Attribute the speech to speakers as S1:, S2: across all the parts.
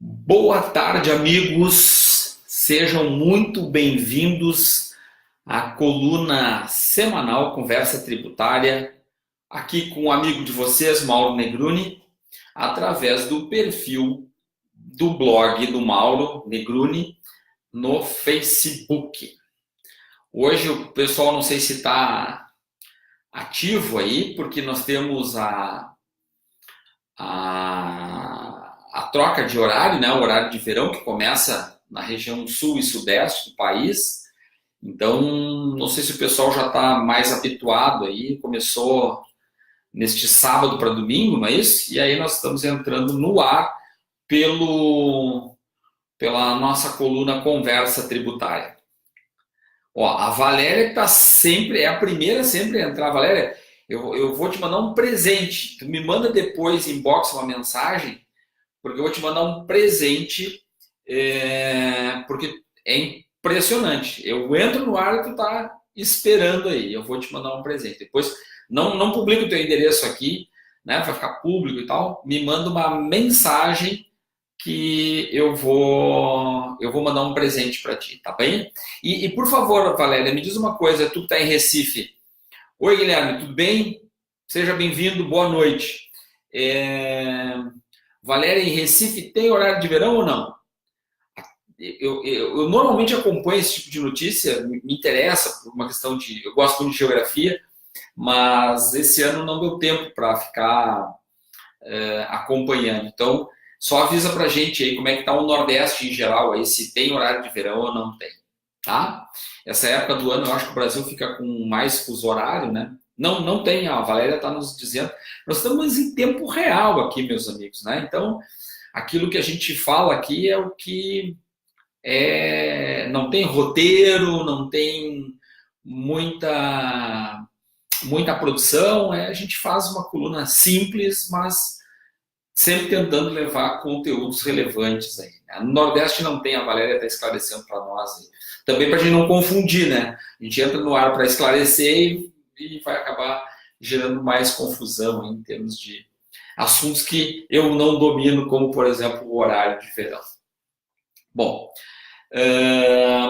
S1: Boa tarde, amigos. Sejam muito bem-vindos à coluna semanal Conversa Tributária, aqui com o amigo de vocês, Mauro Negruni, através do perfil do blog do Mauro Negruni no Facebook. Hoje o pessoal não sei se está ativo aí, porque nós temos a troca de horário, né? O horário de verão que começa na região sul e sudeste do país. Então, não sei se o pessoal já está mais habituado aí, começou neste sábado para domingo, não é isso? E aí nós estamos entrando no ar pela nossa coluna Conversa Tributária. Ó, a Valéria está sempre, é a primeira sempre a entrar. Valéria, eu vou te mandar um presente. Tu me manda depois em inbox uma mensagem, porque eu vou te mandar um presente, porque é impressionante. Eu entro no ar e tu tá esperando aí. Eu vou te mandar um presente. Depois, não publica o teu endereço aqui, né? Vai ficar público e tal. Me manda uma mensagem que eu vou mandar um presente para ti, tá bem? E por favor, Valéria, me diz uma coisa. Tu que tá em Recife. Oi, Guilherme, tudo bem? Seja bem-vindo, boa noite. Valéria, em Recife tem horário de verão ou não? Eu normalmente acompanho esse tipo de notícia, me interessa por uma questão de... Eu gosto muito de geografia, mas esse ano não deu tempo para ficar acompanhando. Então, só avisa para a gente aí como é que está o Nordeste em geral, aí, se tem horário de verão ou não tem, tá? Essa época do ano eu acho que o Brasil fica com mais fuso horário, né? Não tem, a Valéria está nos dizendo. Nós estamos em tempo real aqui, meus amigos, né? Então, aquilo que a gente fala aqui é o que não tem roteiro, não tem muita produção, a gente faz uma coluna simples, mas sempre tentando levar conteúdos relevantes aí. No Nordeste não tem, a Valéria está esclarecendo para nós aí. Também para a gente não confundir, né? A gente entra no ar para esclarecer e vai acabar gerando mais confusão em termos de assuntos que eu não domino, como, por exemplo, o horário de verão. Bom,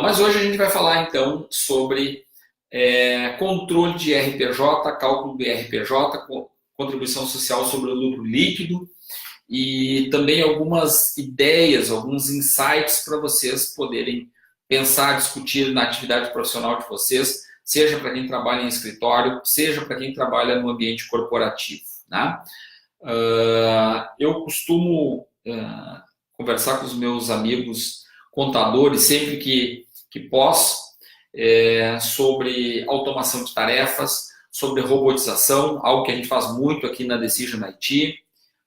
S1: mas hoje a gente vai falar, então, sobre controle de RPJ, cálculo do RPJ, contribuição social sobre o lucro líquido, e também algumas ideias, alguns insights para vocês poderem pensar, discutir na atividade profissional de vocês, seja para quem trabalha em escritório, seja para quem trabalha no ambiente corporativo, né? Eu costumo conversar com os meus amigos contadores sempre que posso sobre automação de tarefas, sobre robotização, algo que a gente faz muito aqui na Decision IT.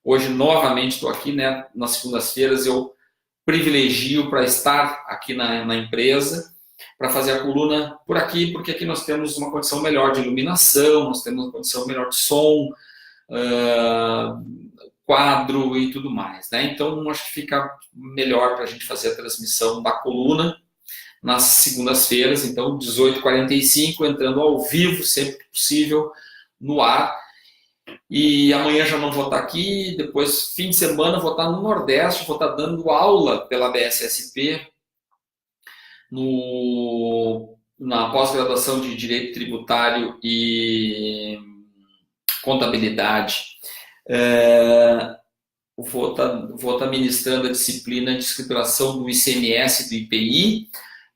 S1: Hoje, novamente, estou aqui, né? Nas segundas-feiras eu privilegio para estar aqui na empresa, para fazer a coluna por aqui, porque aqui nós temos uma condição melhor de iluminação, nós temos uma condição melhor de som, quadro e tudo mais, né? Então, acho que fica melhor para a gente fazer a transmissão da coluna nas segundas-feiras, então 18h45, entrando ao vivo, sempre que possível, no ar. E amanhã já não vou estar aqui, depois, fim de semana, vou estar no Nordeste, vou estar dando aula pela BSSP, na pós-graduação de Direito Tributário e Contabilidade. Vou estar ministrando a disciplina de escrituração do ICMS e do IPI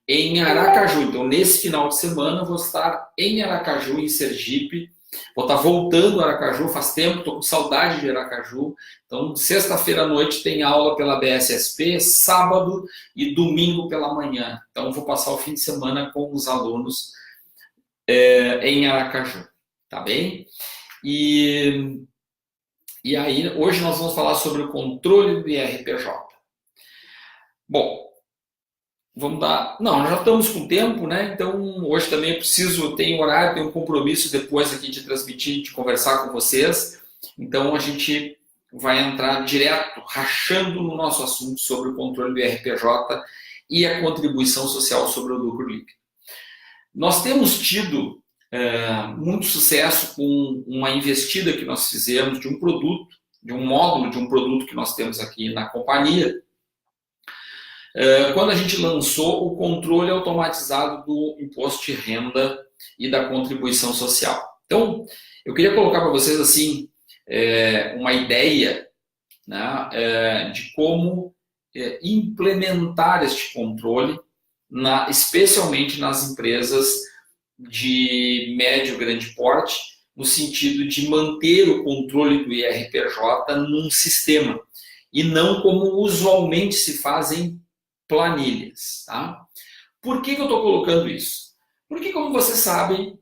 S1: em Aracaju. Então, nesse final de semana, vou estar em Aracaju, em Sergipe. Vou estar voltando a Aracaju, faz tempo, estou com saudade de Aracaju. Então, sexta-feira à noite tem aula pela BSSP, sábado e domingo pela manhã. Então, vou passar o fim de semana com os alunos em Aracaju, tá bem? E aí, hoje nós vamos falar sobre o controle do IRPJ. Bom, vamos dar... Não, já estamos com tempo, né? Então, hoje também eu preciso, tenho horário, tenho um compromisso depois aqui de transmitir, de conversar com vocês. Então, a gente vai entrar direto, rachando no nosso assunto sobre o controle do IRPJ e a contribuição social sobre o lucro líquido. Nós temos tido muito sucesso com uma investida que nós fizemos de um produto, de um módulo de um produto que nós temos aqui na companhia, quando a gente lançou o controle automatizado do imposto de renda e da contribuição social. Então, eu queria colocar para vocês assim uma ideia, né, de como implementar este controle, especialmente nas empresas de médio e grande porte, no sentido de manter o controle do IRPJ num sistema, e não como usualmente se faz em planilhas. Tá? Por que eu estou colocando isso? Porque, como vocês sabem,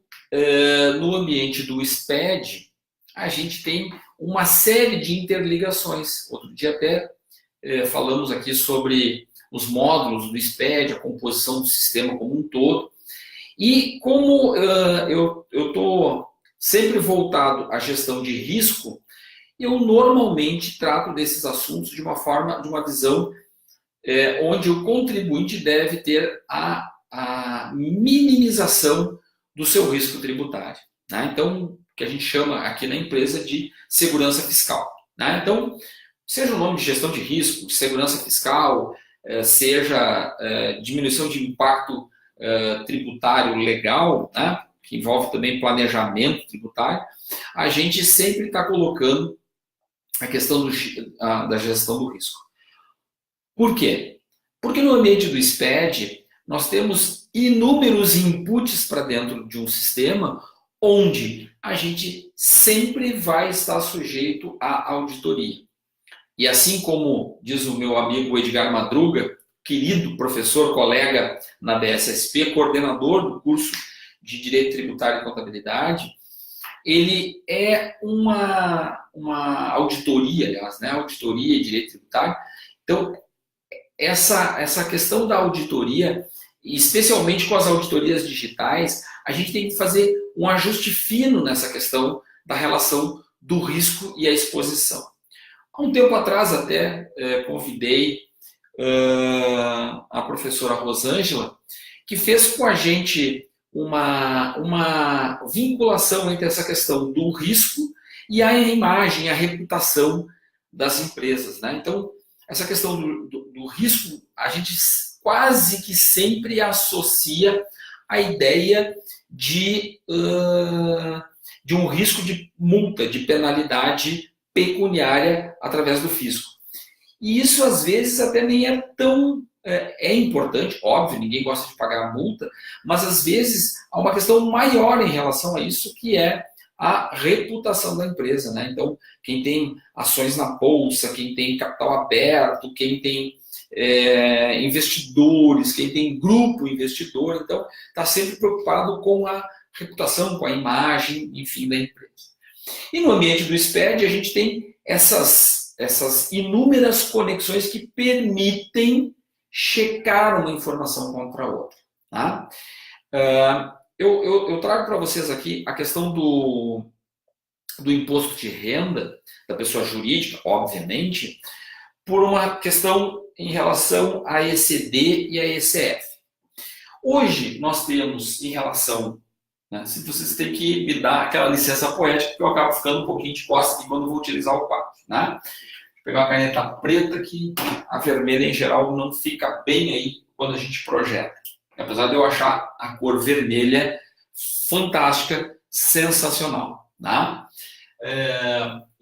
S1: no ambiente do SPED, a gente tem uma série de interligações. Outro dia até falamos aqui sobre os módulos do SPED, a composição do sistema como um todo. E como eu estou sempre voltado à gestão de risco, eu normalmente trato desses assuntos de uma visão onde o contribuinte deve ter a minimização do seu risco tributário. Né? Então, que a gente chama aqui na empresa de segurança fiscal. Né? Então, seja o nome de gestão de risco, segurança fiscal, seja diminuição de impacto tributário legal, né? Que envolve também planejamento tributário, a gente sempre está colocando a questão da gestão do risco. Por quê? Porque no ambiente do SPED, nós temos inúmeros inputs para dentro de um sistema onde a gente sempre vai estar sujeito à auditoria. E assim como diz o meu amigo Edgar Madruga, querido professor, colega na DSSP, coordenador do curso de Direito Tributário e Contabilidade, ele é uma auditoria, aliás, né? Auditoria e Direito Tributário. Então, essa questão da auditoria, especialmente com as auditorias digitais, a gente tem que fazer um ajuste fino nessa questão da relação do risco e a exposição. Há um tempo atrás até convidei a professora Rosângela, que fez com a gente uma vinculação entre essa questão do risco e a imagem, a reputação das empresas. Né? Então, essa questão do risco, a gente quase que sempre associa a ideia de um risco de multa, de penalidade pecuniária através do fisco. E isso, às vezes, até nem é tão... É importante, óbvio, ninguém gosta de pagar multa, mas, às vezes, há uma questão maior em relação a isso, que é a reputação da empresa. Né? Então, quem tem ações na bolsa, quem tem capital aberto, quem tem investidores, quem tem grupo investidor, então, está sempre preocupado com a reputação, com a imagem, enfim, da empresa. E no ambiente do SPED, a gente tem essas inúmeras conexões que permitem checar uma informação contra a outra. Tá? Eu trago para vocês aqui a questão do imposto de renda da pessoa jurídica, obviamente, por uma questão em relação a ECD e a ECF. Hoje, nós temos em relação... Se vocês têm que me dar aquela licença poética, porque eu acabo ficando um pouquinho de costas aqui quando vou utilizar o quadro. Né? Vou pegar uma caneta preta, que a vermelha em geral não fica bem aí quando a gente projeta. Apesar de eu achar a cor vermelha fantástica, sensacional. Né?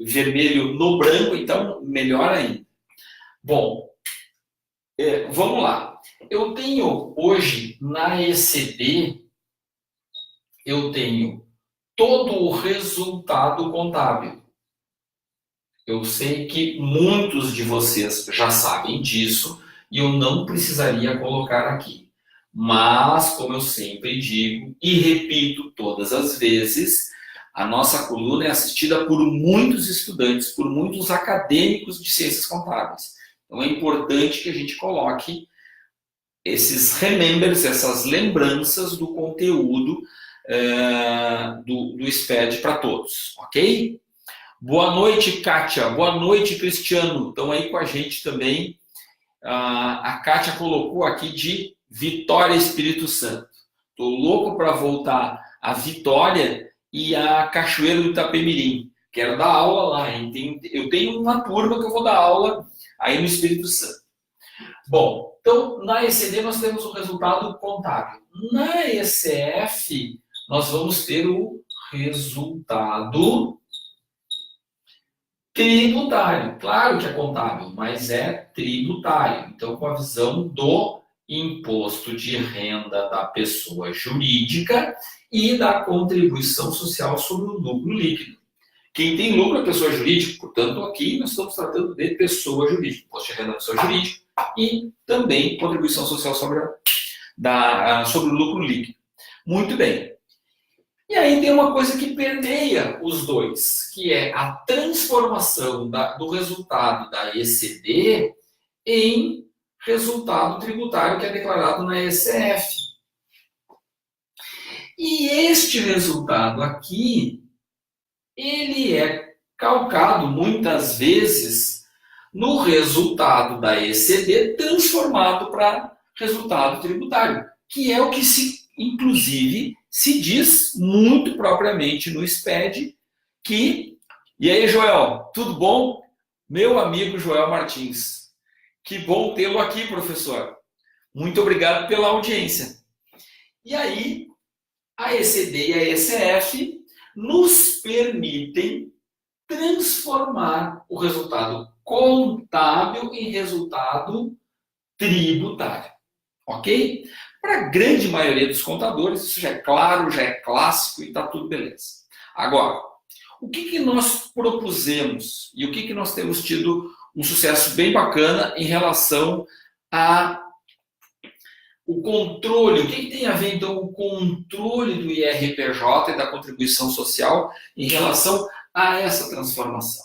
S1: Vermelho no branco, então melhor ainda. Bom, vamos lá. Eu tenho hoje na ECD... eu tenho todo o resultado contábil. Eu sei que muitos de vocês já sabem disso e eu não precisaria colocar aqui. Mas, como eu sempre digo e repito todas as vezes, a nossa coluna é assistida por muitos estudantes, por muitos acadêmicos de ciências contábeis. Então é importante que a gente coloque esses remembers, essas lembranças do conteúdo do SPED para todos, ok? Boa noite, Kátia. Boa noite, Cristiano. Estão aí com a gente também. A Kátia colocou aqui de Vitória, Espírito Santo. Estou louco para voltar a Vitória e a Cachoeira do Itapemirim. Quero dar aula lá, hein? Eu tenho uma turma que eu vou dar aula aí no Espírito Santo. Bom, então na ECD nós temos o resultado contábil. Na ECF nós vamos ter o resultado tributário. Claro que é contábil, mas é tributário. Então, com a visão do imposto de renda da pessoa jurídica e da contribuição social sobre o lucro líquido. Quem tem lucro é pessoa jurídica, portanto, aqui nós estamos tratando de pessoa jurídica, imposto de renda da pessoa jurídica e também contribuição social sobre o lucro líquido. Muito bem. E aí tem uma coisa que permeia os dois, que é a transformação do resultado da ECD em resultado tributário que é declarado na ECF. E este resultado aqui, ele é calcado muitas vezes no resultado da ECD transformado para resultado tributário, que é o que inclusive se diz muito propriamente no SPED que... E aí, Joel, tudo bom? Meu amigo Joel Martins. Que bom tê-lo aqui, professor. Muito obrigado pela audiência. E aí, a ECD e a ECF nos permitem transformar o resultado contábil em resultado tributário. Ok? Para a grande maioria dos contadores, isso já é claro, já é clássico e está tudo beleza. Agora, o que nós propusemos e o que nós temos tido um sucesso bem bacana em relação a o controle, o que tem a ver então o controle do IRPJ e da contribuição social em relação a essa transformação?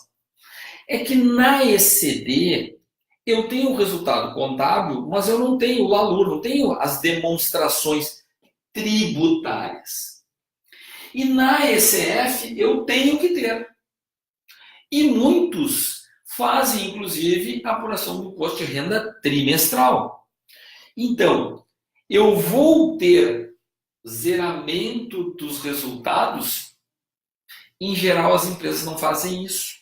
S1: É que na ECD eu tenho o resultado contábil, mas eu não tenho o LALUR, não tenho as demonstrações tributárias. E na ECF eu tenho que ter. E muitos fazem, inclusive, a apuração do imposto de renda trimestral. Então, eu vou ter zeramento dos resultados. Em geral, as empresas não fazem isso.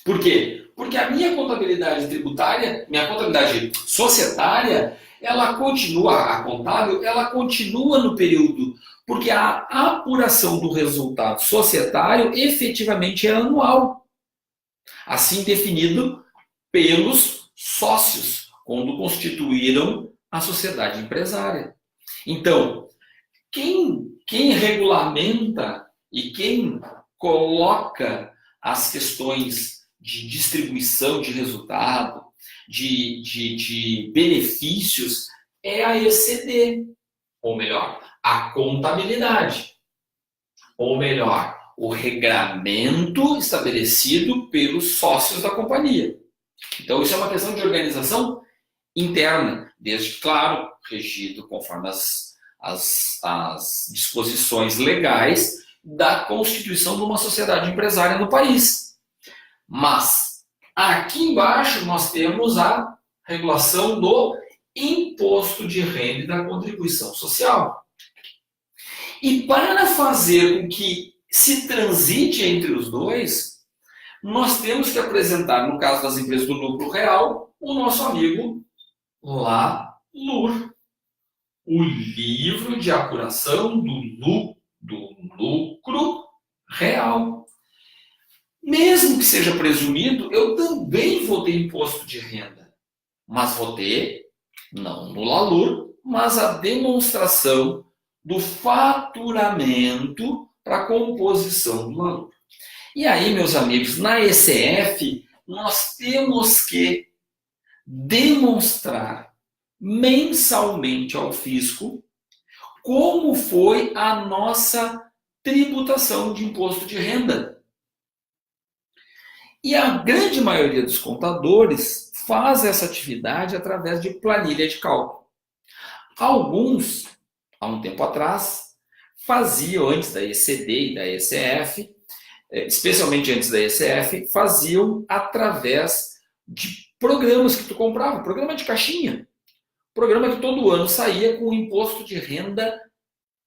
S1: Por quê? Porque a minha contabilidade tributária, minha contabilidade societária, ela continua, a contábil, ela continua no período, porque a apuração do resultado societário efetivamente é anual. Assim definido pelos sócios, quando constituíram a sociedade empresária. Então, quem regulamenta e quem coloca as questões de distribuição de resultado, de benefícios, é a ECD. Ou melhor, a contabilidade. Ou melhor, o regramento estabelecido pelos sócios da companhia. Então, isso é uma questão de organização interna, desde, claro, regido conforme as disposições legais da constituição de uma sociedade empresária no país. Mas, aqui embaixo, nós temos a regulação do imposto de renda e da contribuição social. E para fazer com que se transite entre os dois, nós temos que apresentar, no caso das empresas do lucro real, o nosso amigo LALUR, o livro de apuração do lucro real. Mesmo que seja presumido, eu também vou ter imposto de renda. Mas vou ter, não no LALUR, mas a demonstração do faturamento para a composição do LALUR. E aí, meus amigos, na ECF, nós temos que demonstrar mensalmente ao fisco como foi a nossa tributação de imposto de renda. E a grande maioria dos contadores faz essa atividade através de planilha de cálculo. Alguns, há um tempo atrás, faziam, antes da ECD e da ECF, especialmente antes da ECF, faziam através de programas que tu comprava, programa de caixinha. Programa que todo ano saía com o imposto de renda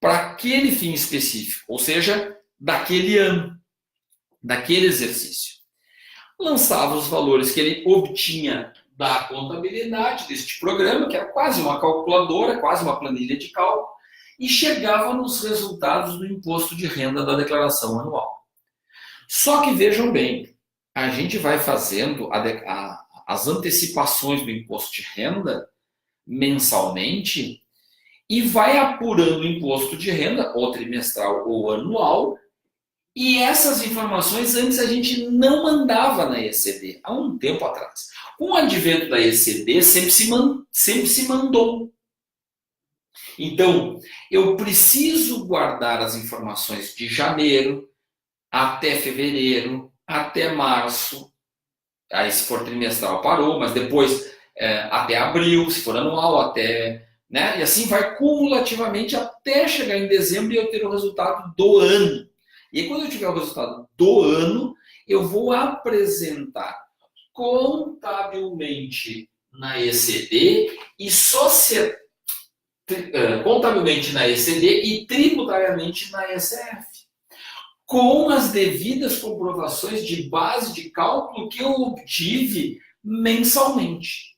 S1: para aquele fim específico, ou seja, daquele ano, daquele exercício. Lançava os valores que ele obtinha da contabilidade deste programa, que era quase uma calculadora, quase uma planilha de cálculo, e chegava nos resultados do imposto de renda da declaração anual. Só que vejam bem, a gente vai fazendo as antecipações do imposto de renda mensalmente e vai apurando o imposto de renda, ou trimestral ou anual, e essas informações antes a gente não mandava na ECD, há um tempo atrás. Com o advento da ECD, sempre se mandou. Então, eu preciso guardar as informações de janeiro até fevereiro, até março. Aí, se for trimestral, parou, mas depois até abril, se for anual, até... Né? E assim vai cumulativamente até chegar em dezembro e eu ter o resultado do ano. E aí, quando eu tiver o resultado do ano, eu vou apresentar contabilmente na ECD e contabilmente na ECD e tributariamente na ECF, com as devidas comprovações de base de cálculo que eu obtive mensalmente.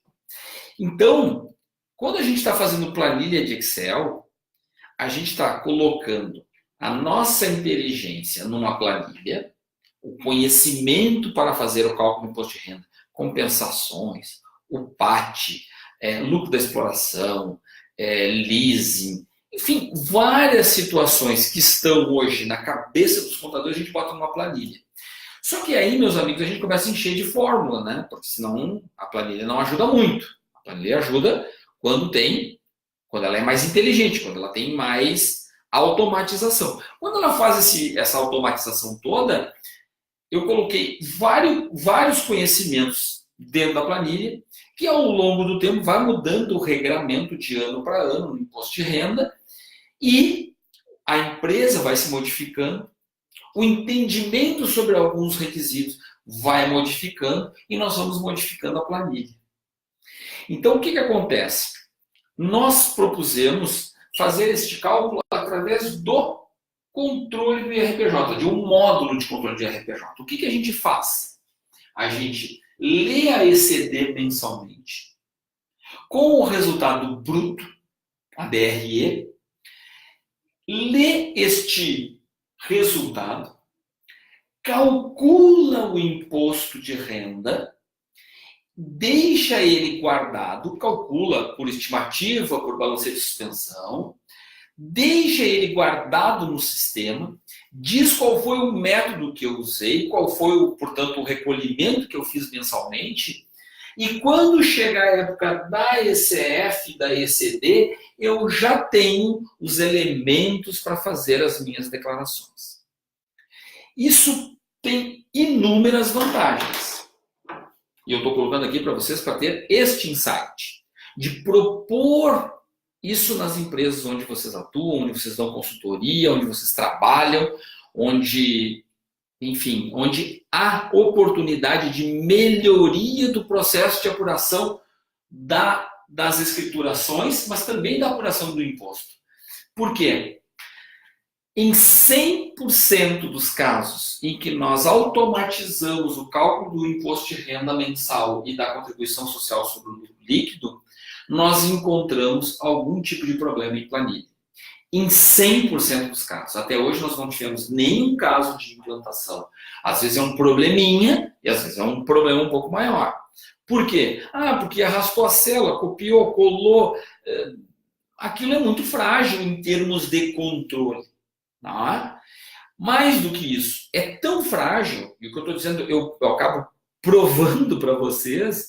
S1: Então, quando a gente está fazendo planilha de Excel, a gente está colocando a nossa inteligência numa planilha, o conhecimento para fazer o cálculo do imposto de renda, compensações, o PAT, lucro da exploração, leasing, enfim, várias situações que estão hoje na cabeça dos contadores, a gente bota numa planilha. Só que aí, meus amigos, a gente começa a encher de fórmula, né? Porque senão a planilha não ajuda muito. A planilha ajuda quando ela é mais inteligente, quando ela tem mais automatização. Quando ela faz essa automatização toda, eu coloquei vários conhecimentos dentro da planilha, que ao longo do tempo vai mudando o regramento de ano para ano no imposto de renda, e a empresa vai se modificando, o entendimento sobre alguns requisitos vai modificando e nós vamos modificando a planilha. Então, o que acontece? Nós propusemos fazer este cálculo através do controle do IRPJ, de um módulo de controle de IRPJ. O que a gente faz? A gente lê a ECD mensalmente, com o resultado bruto, a DRE, lê este resultado, calcula o imposto de renda, deixa ele guardado, calcula por estimativa, por balanceio de suspensão, deixa ele guardado no sistema, diz qual foi o método que eu usei, qual foi, portanto, o recolhimento que eu fiz mensalmente, e quando chegar a época da ECF e da ECD, eu já tenho os elementos para fazer as minhas declarações. Isso tem inúmeras vantagens. E eu estou colocando aqui para vocês para ter este insight, de propor isso nas empresas onde vocês atuam, onde vocês dão consultoria, onde vocês trabalham, onde há oportunidade de melhoria do processo de apuração das escriturações, mas também da apuração do imposto. Por quê? Em 100% dos casos em que nós automatizamos o cálculo do imposto de renda mensal e da contribuição social sobre o lucro líquido, nós encontramos algum tipo de problema em planilha. Em 100% dos casos. Até hoje nós não tivemos nenhum caso de implantação. Às vezes é um probleminha e às vezes é um problema um pouco maior. Por quê? Porque arrastou a célula, copiou, colou. Aquilo é muito frágil em termos de controle. Não é? Mais do que isso, é tão frágil, e o que eu estou dizendo, eu acabo provando para vocês,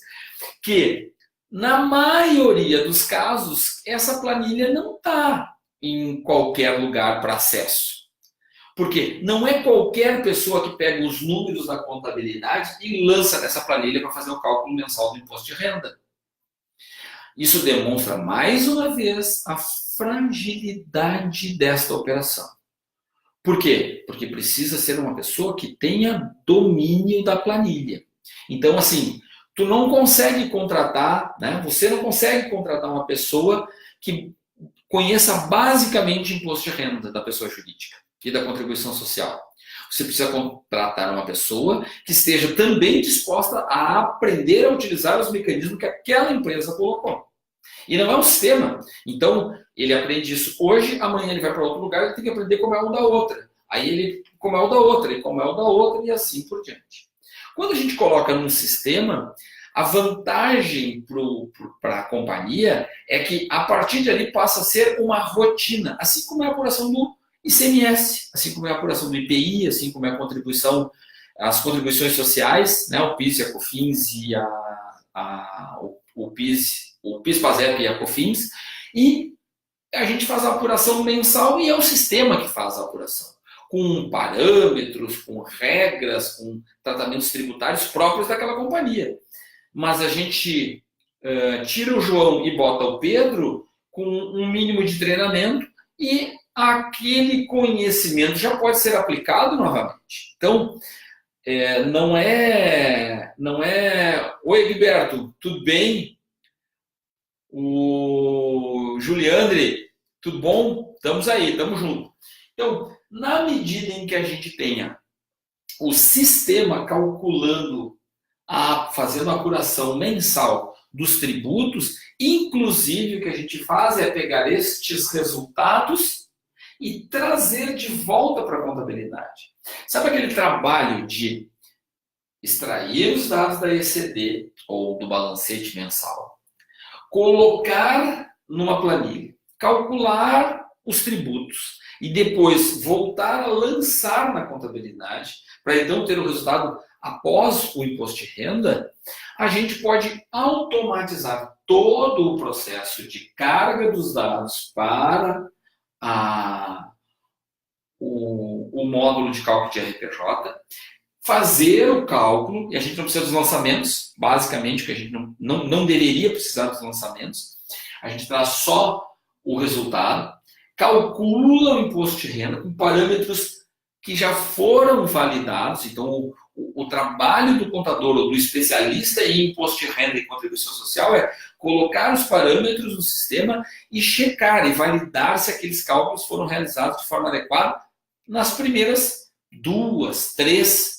S1: que na maioria dos casos, essa planilha não está em qualquer lugar para acesso. Porque não é qualquer pessoa que pega os números da contabilidade e lança nessa planilha para fazer o cálculo mensal do imposto de renda. Isso demonstra, mais uma vez, a fragilidade desta operação. Por quê? Porque precisa ser uma pessoa que tenha domínio da planilha. Então, assim, tu não consegue contratar, né? Você não consegue contratar uma pessoa que conheça basicamente o imposto de renda da pessoa jurídica e da contribuição social. Você precisa contratar uma pessoa que esteja também disposta a aprender a utilizar os mecanismos que aquela empresa colocou. E não é um sistema. Então, ele aprende isso hoje, amanhã ele vai para outro lugar, ele tem que aprender como é um da outra. Aí ele, como é o da outra, e como é o da outra, e assim por diante. Quando a gente coloca num sistema, a vantagem para a companhia é que, a partir de ali, passa a ser uma rotina, assim como é a apuração do ICMS, assim como é a apuração do IPI, assim como é a contribuição, as contribuições sociais, né, o PIS e a COFINS e o PIS, PASEP e a COFINS, e a gente faz a apuração mensal e é o sistema que faz a apuração, com parâmetros, com regras, com tratamentos tributários próprios daquela companhia. Mas a gente tira o João e bota o Pedro com um mínimo de treinamento e aquele conhecimento já pode ser aplicado novamente. Então, não é... Oi, Egberto, tudo bem? O Juliandre, tudo bom? Estamos aí, estamos juntos. Então, na medida em que a gente tenha o sistema calculando, fazendo a apuração mensal dos tributos, inclusive o que a gente faz é pegar estes resultados e trazer de volta para a contabilidade. Sabe aquele trabalho de extrair os dados da ECD ou do balancete mensal, colocar numa planilha, calcular os tributos e depois voltar a lançar na contabilidade para então ter o resultado após o imposto de renda? A gente pode automatizar todo o processo de carga dos dados para o módulo de cálculo de RPJ, fazer o cálculo, e a gente não precisa dos lançamentos, basicamente, que a gente não deveria precisar dos lançamentos, a gente traz só o resultado, calcula o imposto de renda com parâmetros que já foram validados. Então, o trabalho do contador ou do especialista em imposto de renda e contribuição social é colocar os parâmetros no sistema e checar e validar se aqueles cálculos foram realizados de forma adequada nas primeiras 2, 3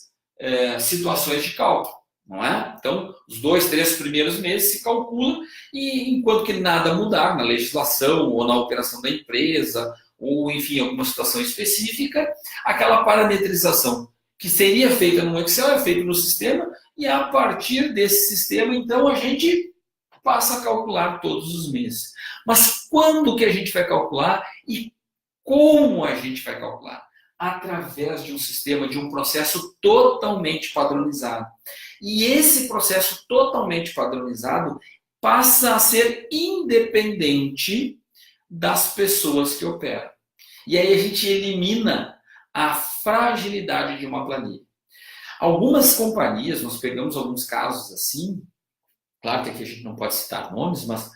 S1: situações de cálculo, não é? Então, os 2, 3 primeiros meses se calcula e enquanto que nada mudar na legislação ou na operação da empresa ou, enfim, alguma situação específica, aquela parametrização que seria feita no Excel é feita no sistema e a partir desse sistema, então, a gente passa a calcular todos os meses. Mas quando que a gente vai calcular e como a gente vai calcular? Através de um sistema, de um processo totalmente padronizado. E esse processo totalmente padronizado passa a ser independente das pessoas que operam. E aí a gente elimina a fragilidade de uma planilha. Algumas companhias, nós pegamos alguns casos assim, claro que aqui a gente não pode citar nomes, mas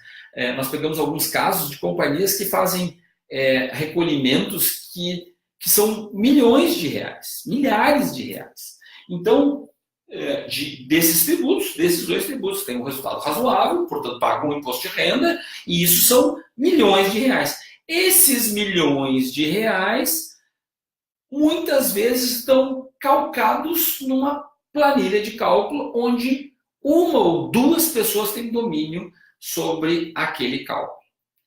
S1: nós pegamos alguns casos de companhias que fazem recolhimentos que são milhões de reais, milhares de reais. Então, desses tributos, desses 2 tributos, tem um resultado razoável, portanto, pagam um imposto de renda, e isso são milhões de reais. Esses milhões de reais, muitas vezes, estão calcados numa planilha de cálculo, onde 1 ou 2 pessoas têm domínio sobre aquele cálculo,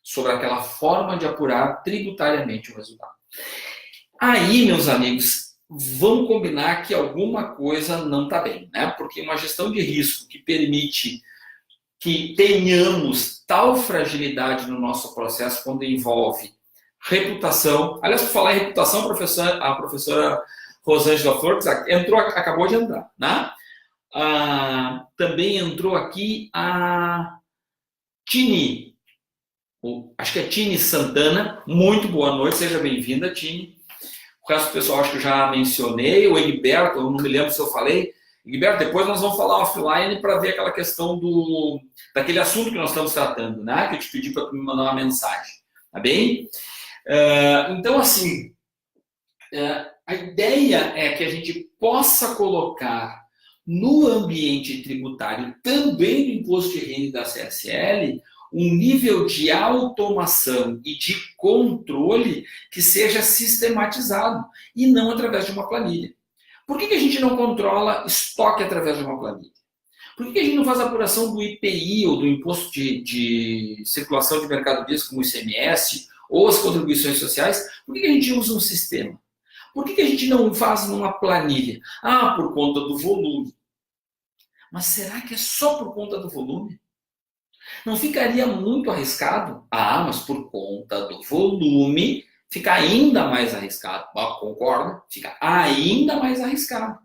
S1: sobre aquela forma de apurar tributariamente o resultado. Aí, meus amigos, vamos combinar que alguma coisa não está bem, né? Porque uma gestão de risco que permite que tenhamos tal fragilidade no nosso processo quando envolve reputação. Aliás, por falar em reputação, a professora Rosângela Flores acabou de entrar, né? Também entrou aqui a Tini, acho que é Tini Santana. Muito boa noite, seja bem-vinda, Tini. O resto do pessoal acho que eu já mencionei. O Egberto, eu não me lembro se eu falei. Egberto, depois nós vamos falar offline para ver aquela questão daquele assunto que nós estamos tratando, né? Que eu te pedi para me mandar uma mensagem, tá bem? Então, assim, a ideia é que a gente possa colocar no ambiente tributário, também do imposto de renda e da CSL, um nível de automação e de controle que seja sistematizado e não através de uma planilha. Por que a gente não controla estoque através de uma planilha? Por que a gente não faz a apuração do IPI ou do Imposto de Circulação de Mercadorias, como o ICMS, ou as contribuições sociais? Por que a gente usa um sistema? Por que a gente não faz numa planilha? Ah, por conta do volume. Mas será que é só por conta do volume? Não ficaria muito arriscado? Ah, mas por conta do volume fica ainda mais arriscado. Ah, concordo? Fica ainda mais arriscado.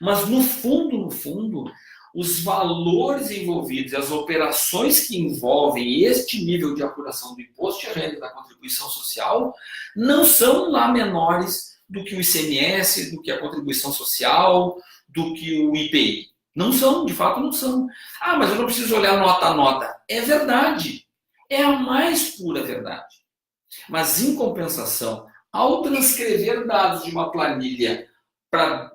S1: Mas no fundo, os valores envolvidos e as operações que envolvem este nível de apuração do imposto de renda e da contribuição social não são lá menores do que o ICMS, do que a contribuição social, do que o IPI. Não são, de fato não são. Ah, mas eu não preciso olhar nota a nota. É verdade. É a mais pura verdade. Mas, em compensação, ao transcrever dados de uma planilha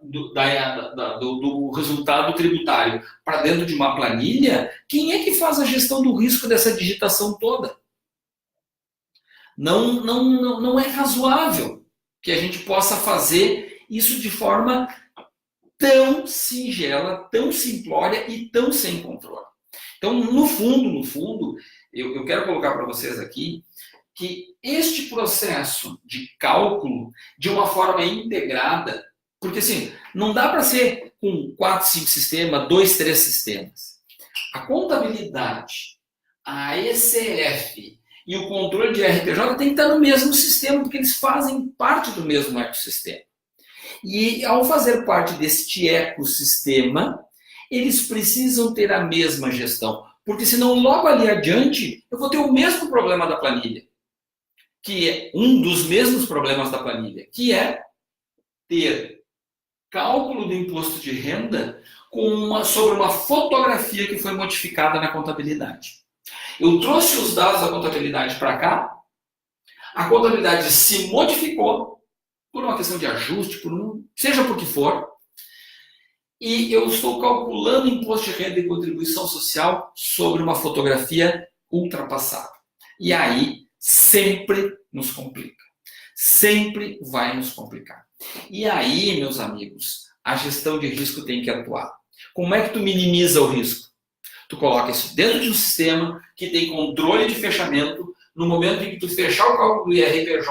S1: do resultado tributário para dentro de uma planilha, quem é que faz a gestão do risco dessa digitação toda? Não é razoável que a gente possa fazer isso de forma tão singela, tão simplória e tão sem controle. Então, no fundo, eu quero colocar para vocês aqui que este processo de cálculo, de uma forma integrada, porque assim, não dá para ser com 4, 5 sistemas, 2, 3 sistemas. A contabilidade, a ECF e o controle de RPJ tem que estar no mesmo sistema, porque eles fazem parte do mesmo ecossistema. E ao fazer parte deste ecossistema, eles precisam ter a mesma gestão. Porque senão, logo ali adiante, eu vou ter o mesmo problema da planilha. Que é um dos mesmos problemas da planilha. Que é ter cálculo do imposto de renda sobre uma fotografia que foi modificada na contabilidade. Eu trouxe os dados da contabilidade para cá, a contabilidade se modificou, por uma questão de ajuste, seja por que for, e eu estou calculando imposto de renda e contribuição social sobre uma fotografia ultrapassada. E aí sempre nos complica. Sempre vai nos complicar. E aí, meus amigos, a gestão de risco tem que atuar. Como é que tu minimiza o risco? Tu coloca isso dentro de um sistema que tem controle de fechamento. No momento em que tu fechar o cálculo do IRPJ,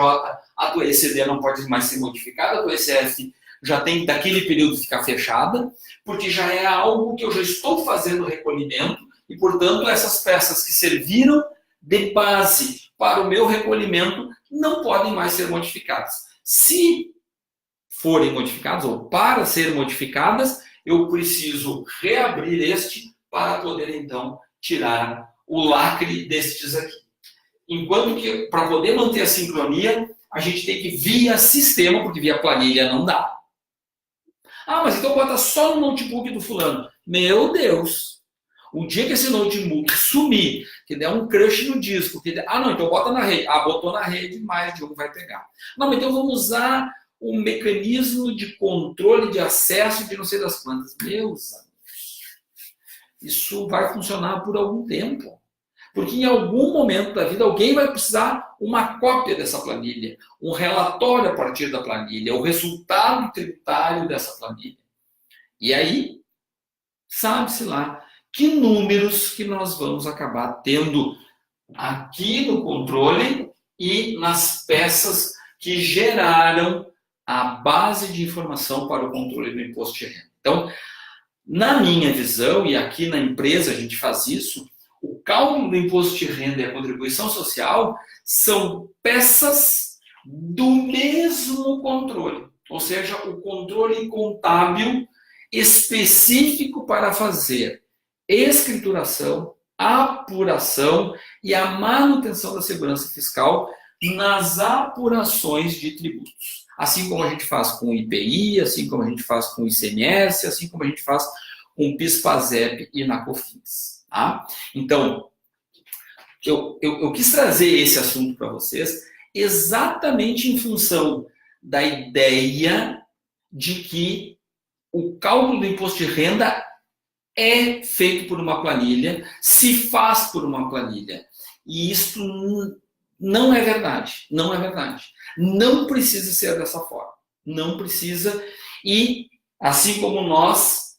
S1: a tua ECD não pode mais ser modificada, a tua ECF já tem daquele período ficar fechada, porque já é algo que eu já estou fazendo recolhimento e, portanto, essas peças que serviram de base para o meu recolhimento não podem mais ser modificadas. Se forem modificadas ou para ser modificadas, eu preciso reabrir este para poder, então, tirar o lacre destes aqui. Enquanto que, para poder manter a sincronia, a gente tem que via sistema, porque via planilha não dá. Ah, mas então bota só no notebook do fulano. Meu Deus! O dia que esse notebook sumir, que der um crush no disco, não, então bota na rede. Ah, botou na rede, mais de um vai pegar. Não, então vamos usar um mecanismo de controle de acesso de não sei das quantas. Meus amigos, isso vai funcionar por algum tempo. Porque em algum momento da vida alguém vai precisar uma cópia dessa planilha, um relatório a partir da planilha, o resultado tributário dessa planilha. E aí, sabe-se lá que números que nós vamos acabar tendo aqui no controle e nas peças que geraram a base de informação para o controle do imposto de renda. Então, na minha visão, e aqui na empresa a gente faz isso, o cálculo do imposto de renda e a contribuição social são peças do mesmo controle. Ou seja, o controle contábil específico para fazer escrituração, apuração e a manutenção da segurança fiscal nas apurações de tributos. Assim como a gente faz com o IPI, assim como a gente faz com o ICMS, assim como a gente faz com o PIS/PASEP e na COFINS. Tá? Então, eu quis trazer esse assunto para vocês exatamente em função da ideia de que o cálculo do imposto de renda é feito por uma planilha, se faz por uma planilha. E isto não é verdade. Não é verdade. Não precisa ser dessa forma. Não precisa. E, assim como nós,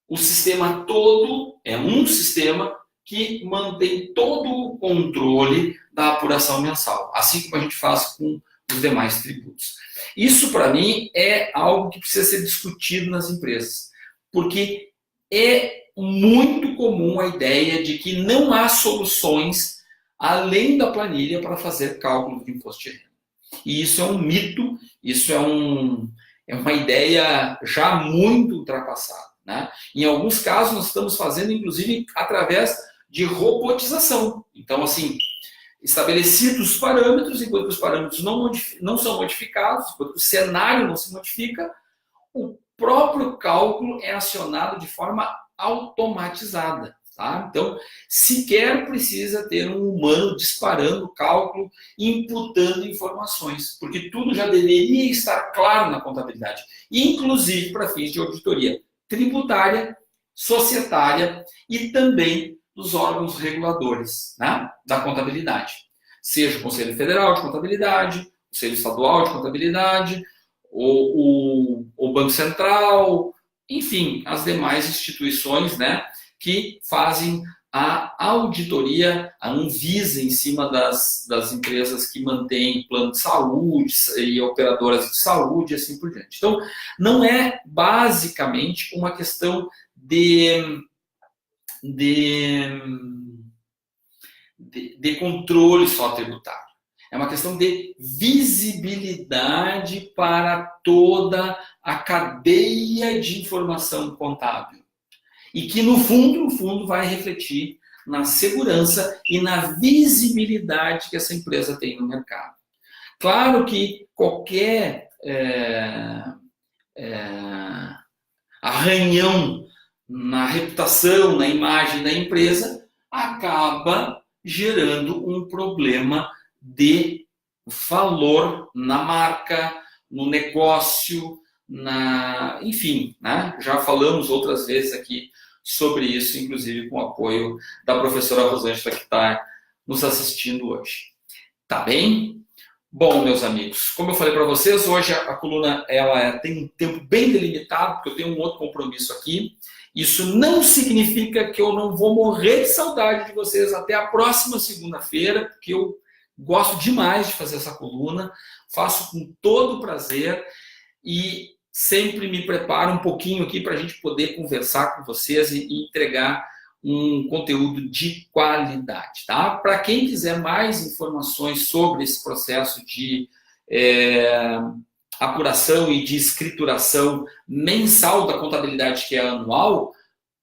S1: o sistema todo é um sistema que mantém todo o controle da apuração mensal, assim como a gente faz com os demais tributos. Isso, para mim, é algo que precisa ser discutido nas empresas, porque é muito comum a ideia de que não há soluções além da planilha para fazer cálculo de imposto de renda. E isso é um mito, isso é uma ideia já muito ultrapassada, né? Em alguns casos, nós estamos fazendo, inclusive, através de robotização. Então, assim, estabelecidos os parâmetros, enquanto os parâmetros não são modificados, enquanto o cenário não se modifica, o próprio cálculo é acionado de forma automatizada. Tá? Então, sequer precisa ter um humano disparando o cálculo, imputando informações, porque tudo já deveria estar claro na contabilidade, inclusive para fins de auditoria tributária, societária e também dos órgãos reguladores, né, da contabilidade. Seja o Conselho Federal de Contabilidade, o Conselho Estadual de Contabilidade, o Banco Central, enfim, as demais instituições, né, que fazem a auditoria, a Anvisa, em cima das empresas que mantêm plano de saúde e operadoras de saúde e assim por diante. Então, não é basicamente uma questão de controle só tributário. É uma questão de visibilidade para toda a cadeia de informação contábil. E que, no fundo, vai refletir na segurança e na visibilidade que essa empresa tem no mercado. Claro que qualquer arranhão na reputação, na imagem da empresa, acaba gerando um problema de valor na marca, no negócio, enfim, né? Já falamos outras vezes aqui sobre isso, inclusive com o apoio da professora Rosângela, que está nos assistindo hoje. Tá bem? Bom, meus amigos, como eu falei para vocês, hoje a coluna ela tem um tempo bem delimitado, porque eu tenho um outro compromisso aqui. Isso não significa que eu não vou morrer de saudade de vocês até a próxima segunda-feira, porque eu gosto demais de fazer essa coluna, faço com todo prazer e sempre me preparo um pouquinho aqui para a gente poder conversar com vocês e entregar um conteúdo de qualidade, tá? Para quem quiser mais informações sobre esse processo de apuração e de escrituração mensal da contabilidade, que é anual,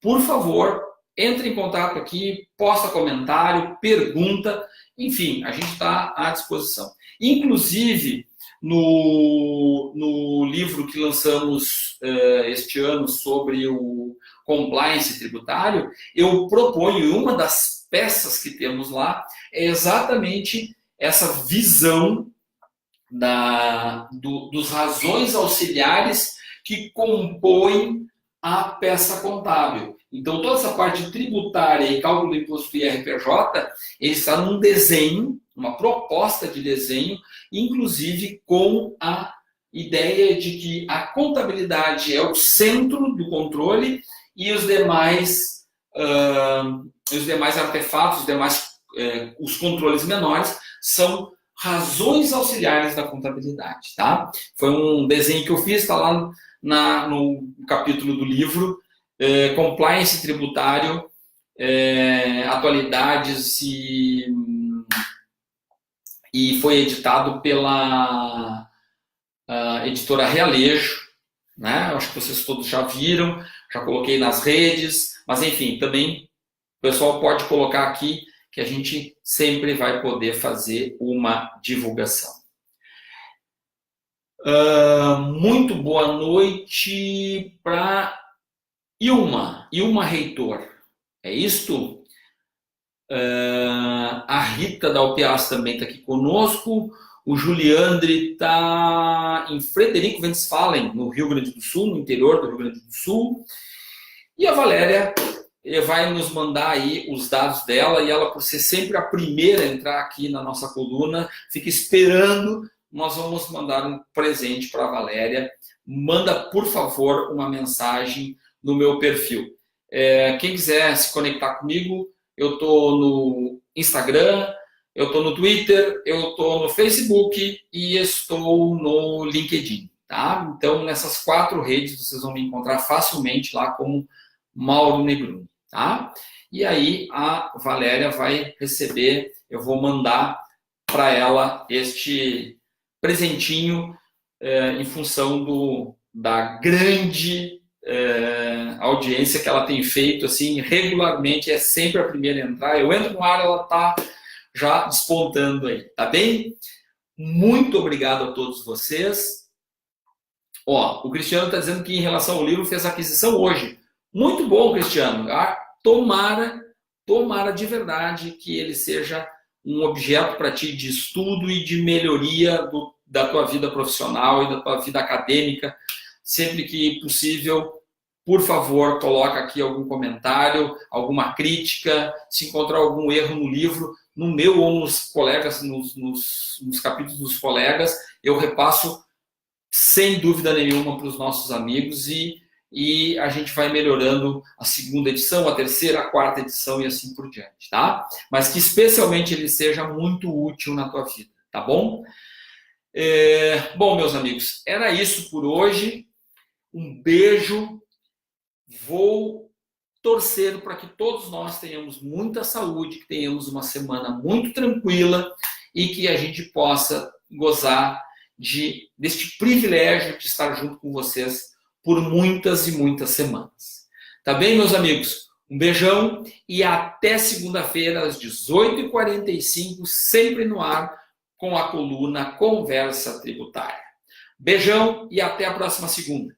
S1: por favor, entre em contato aqui, posta comentário, pergunta, enfim, a gente está à disposição. Inclusive, no livro que lançamos este ano sobre o compliance tributário, eu proponho, uma das peças que temos lá, é exatamente essa visão dos razões auxiliares que compõem a peça contábil. Então, toda essa parte tributária e cálculo do imposto do IRPJ, ele está num desenho, uma proposta de desenho, inclusive com a ideia de que a contabilidade é o centro do controle e os demais artefatos, os controles menores, são razões auxiliares da contabilidade. Tá? Foi um desenho que eu fiz, está lá no capítulo do livro, Compliance Tributário, Atualidades e foi editado pela editora Realejo, né? Acho que vocês todos já viram, já coloquei nas redes, mas enfim, também o pessoal pode colocar aqui que a gente sempre vai poder fazer uma divulgação. Muito boa noite para Ilma Reitor. É isto? A Rita da Alpiaz também está aqui conosco. O Juliandre está em Frederico Westphalen, no Rio Grande do Sul, no interior do Rio Grande do Sul. E a Valéria vai nos mandar aí os dados dela e ela, por ser sempre a primeira a entrar aqui na nossa coluna, fica esperando. Nós vamos mandar um presente para a Valéria. Manda, por favor, uma mensagem no meu perfil. Quem quiser se conectar comigo, eu estou no Instagram, eu estou no Twitter, eu estou no Facebook e estou no LinkedIn. Tá? Então, nessas 4 redes, vocês vão me encontrar facilmente lá como Mauro Negrum. Tá? E aí a Valéria vai receber, eu vou mandar para ela este presentinho em função da grande audiência que ela tem feito assim regularmente, é sempre a primeira a entrar. Eu entro no ar, ela está já despontando aí, tá bem? Muito obrigado a todos vocês. O Cristiano está dizendo que em relação ao livro fez a aquisição hoje. Muito bom, Cristiano. Tomara de verdade que ele seja um objeto para ti de estudo e de melhoria da tua vida profissional e da tua vida acadêmica. Sempre que possível, por favor, coloca aqui algum comentário, alguma crítica. Se encontrar algum erro no livro, no meu ou nos colegas, nos capítulos dos colegas, eu repasso sem dúvida nenhuma para os nossos amigos e a gente vai melhorando a 2ª edição, a 3ª, a 4ª edição e assim por diante, tá? Mas que especialmente ele seja muito útil na tua vida, tá bom? Bom, meus amigos, era isso por hoje. Um beijo. Vou torcer para que todos nós tenhamos muita saúde, que tenhamos uma semana muito tranquila e que a gente possa gozar deste privilégio de estar junto com vocês por muitas e muitas semanas. Tá bem, meus amigos? Um beijão e até segunda-feira às 18h45, sempre no ar, com a coluna Conversa Tributária. Beijão e até a próxima segunda.